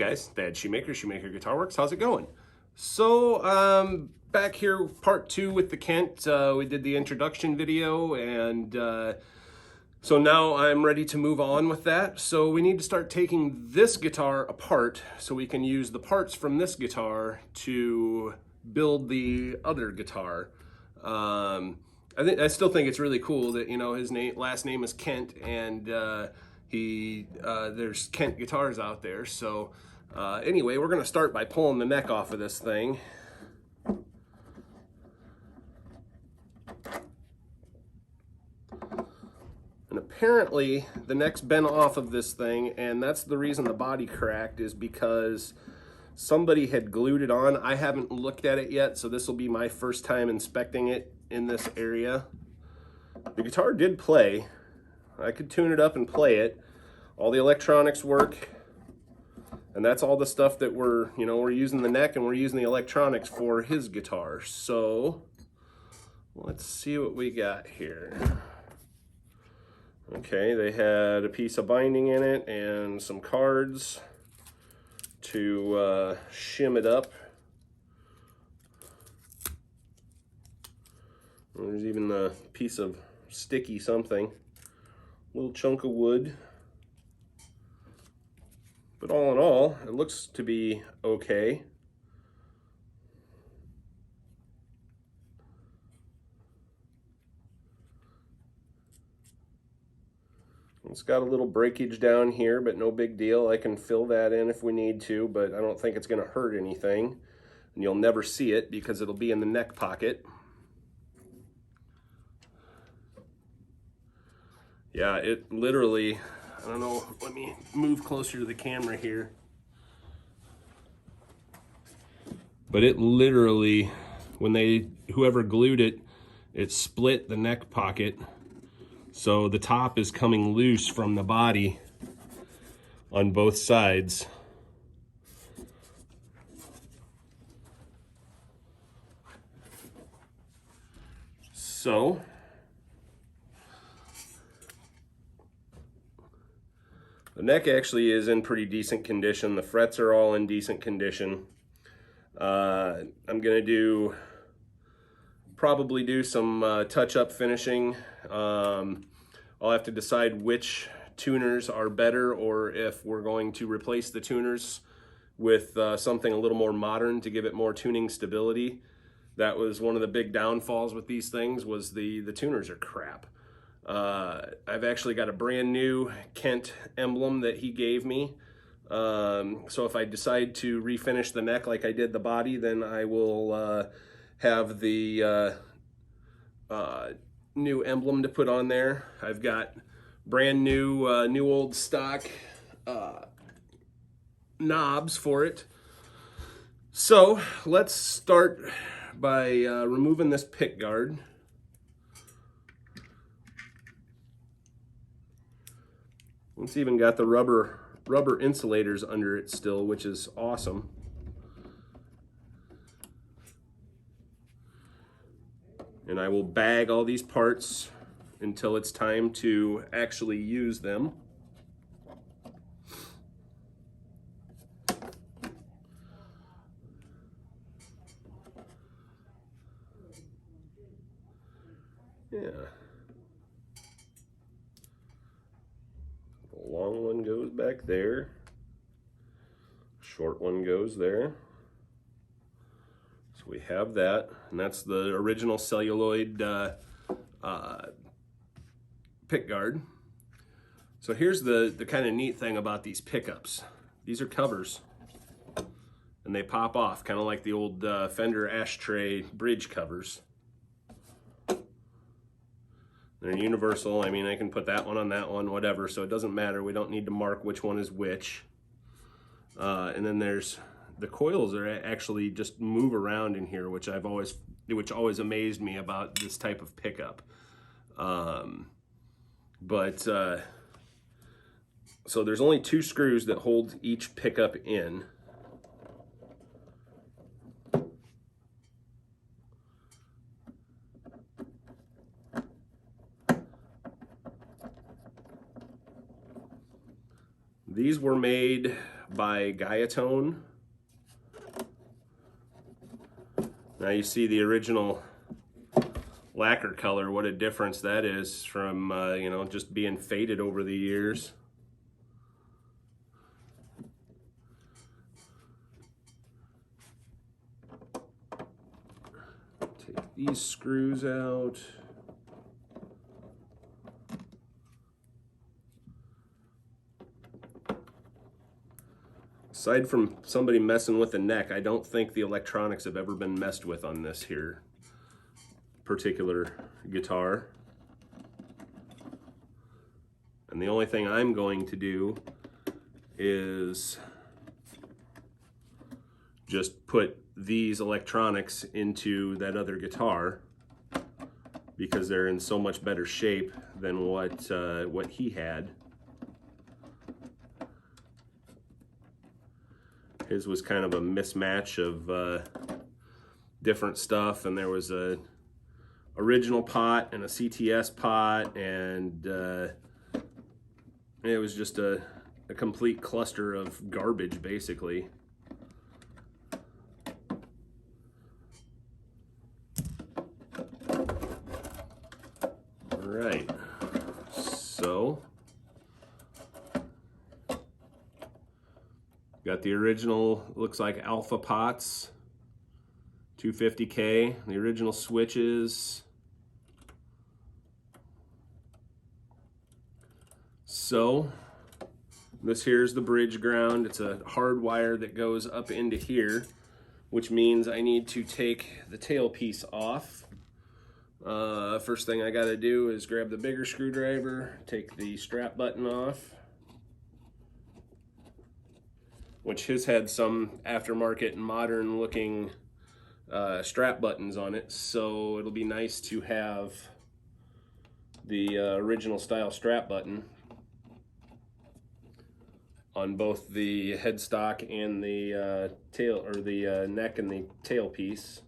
guys, Dad Shoemaker, Shoemaker Guitar Works. How's it going? So, back here, part 2 with the Kent. We did the introduction video, and so now I'm ready to move on with that. So we need to start taking this guitar apart so we can use the parts from this guitar to build the other guitar. I still think it's really cool that, you know, his last name is Kent, and there's Kent guitars out there. So anyway, we're gonna start by pulling the neck off of this thing. And apparently the neck's been off of this thing, and that's the reason the body cracked, is because somebody had glued it on. I haven't looked at it yet, so this will be my first time inspecting it in this area. The guitar did play. I could tune it up and play it. All the electronics work, and that's all the stuff that we're using the neck and we're using the electronics for his guitar. So let's see what we got here. Okay, they had a piece of binding in it and some cards to shim it up. There's even a piece of sticky something, little chunk of wood. But all in all, it looks to be okay. It's got a little breakage down here, but no big deal. I can fill that in if we need to, but I don't think it's going to hurt anything. And you'll never see it because it'll be in the neck pocket. Yeah, it literally, I don't know, let me move closer to the camera here. But it literally, whoever glued it, it split the neck pocket. So the top is coming loose from the body on both sides. So the neck actually is in pretty decent condition. The frets are all in decent condition. I'm gonna probably do some touch-up finishing. I'll have to decide which tuners are better, or if we're going to replace the tuners with something a little more modern to give it more tuning stability. That was one of the big downfalls with these things, was the tuners are crap. I've actually got a brand new Kent emblem that he gave me. So if I decide to refinish the neck like I did the body, then I will have the new emblem to put on there. I've got brand new, new old stock knobs for it. So let's start by removing this pick guard. It's even got the rubber insulators under it still, which is awesome. And I will bag all these parts until it's time to actually use them. Yeah. The long one goes back there. Short one goes there. So we have that, and that's the original celluloid pick guard. So here's the kind of neat thing about these pickups. These are covers, and they pop off, kind of like the old Fender ashtray bridge covers. They're universal. I mean, I can put that one on that one, whatever, so it doesn't matter. We don't need to mark which one is which. And then there's the coils are actually just move around in here, which always amazed me about this type of pickup. So there's only 2 screws that hold each pickup in. These were made by Gaiatone. Now you see the original lacquer color, what a difference that is from, you know, just being faded over the years. Take these screws out. Aside from somebody messing with the neck, I don't think the electronics have ever been messed with on this here particular guitar. And the only thing I'm going to do is just put these electronics into that other guitar because they're in so much better shape than what he had. His was kind of a mismatch of different stuff, and there was a original pot and a CTS pot, and it was just a complete cluster of garbage, basically. All right, so got the original, looks like alpha pots, 250K, the original switches. So this here's the bridge ground. It's a hard wire that goes up into here, which means I need to take the tailpiece off. First thing I gotta do is grab the bigger screwdriver, take the strap button off, which his had some aftermarket modern looking strap buttons on it, so it'll be nice to have the original style strap button on both the headstock and the tail, or the neck and the tail piece.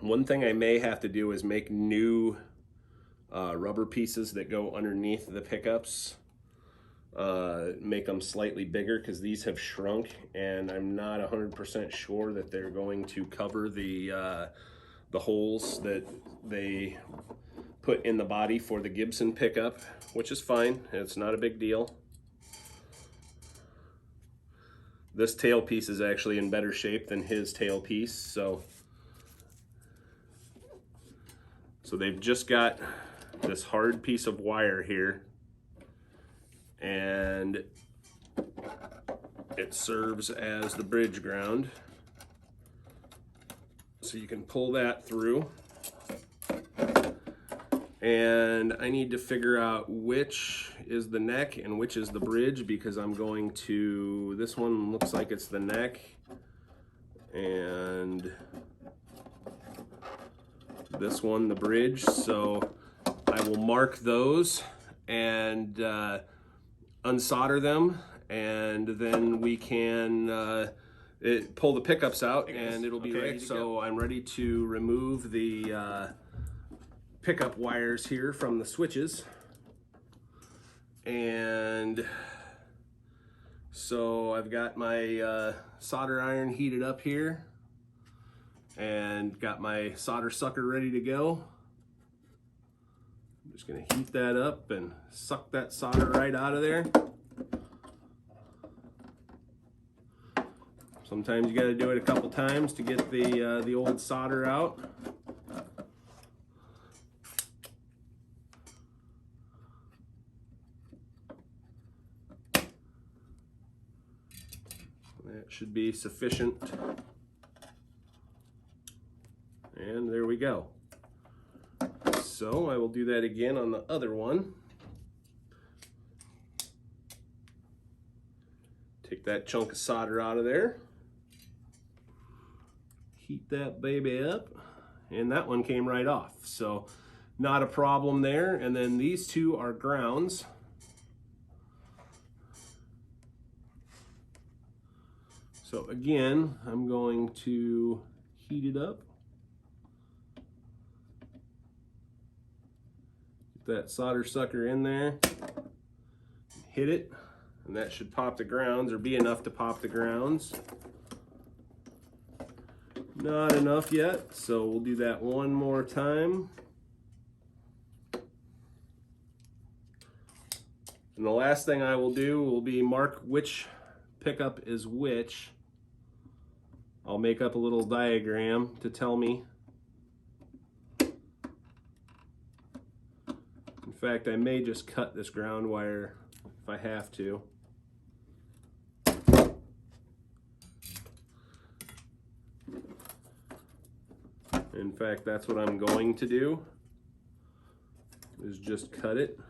One thing I may have to do is make new rubber pieces that go underneath the pickups, make them slightly bigger, because these have shrunk and I'm not 100% sure that they're going to cover the holes that they put in the body for the Gibson pickup, which is fine. It's not a big deal. This tailpiece is actually in better shape than his tailpiece, so they've just got this hard piece of wire here, and it serves as the bridge ground. So you can pull that through. And I need to figure out which is the neck and which is the bridge, because I'm going to, this one looks like it's the neck, and this one the bridge. So I will mark those and unsolder them, and then we can pull the pickups out and it'll be ready. So I'm ready to remove the pickup wires here from the switches, and so I've got my solder iron heated up here and got my solder sucker ready to go. I'm just gonna heat that up and suck that solder right out of there. Sometimes you gotta do it a couple times to get the old solder out. That should be sufficient. And there we go. So I will do that again on the other one. Take that chunk of solder out of there. Heat that baby up. And that one came right off. So not a problem there. And then these two are grounds. So again, I'm going to heat it up. that solder sucker in there, hit it, and that should pop the grounds, or be enough to pop the grounds. Not enough yet, so we'll do that one more time. And the last thing I will do will be mark which pickup is which. I'll make up a little diagram to tell me. In fact, I may just cut this ground wire if I have to. In fact, that's what I'm going to do, is just cut it.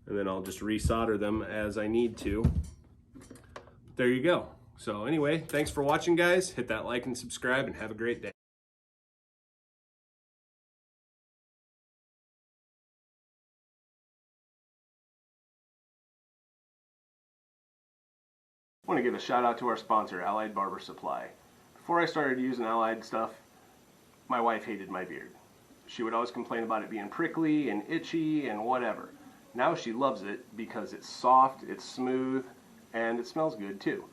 And then I'll just resolder them as I need to. There you go. So anyway, thanks for watching, guys. Hit that like and subscribe, and have a great day. I want to give a shout out to our sponsor, Allied Barber Supply. Before I started using Allied stuff, my wife hated my beard. She would always complain about it being prickly and itchy and whatever. Now she loves it because it's soft, it's smooth, and it smells good too.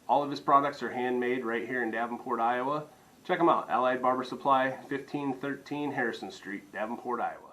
All of his products are handmade right here in Davenport, Iowa. Check them out, Allied Barber Supply, 1513 Harrison Street, Davenport, Iowa.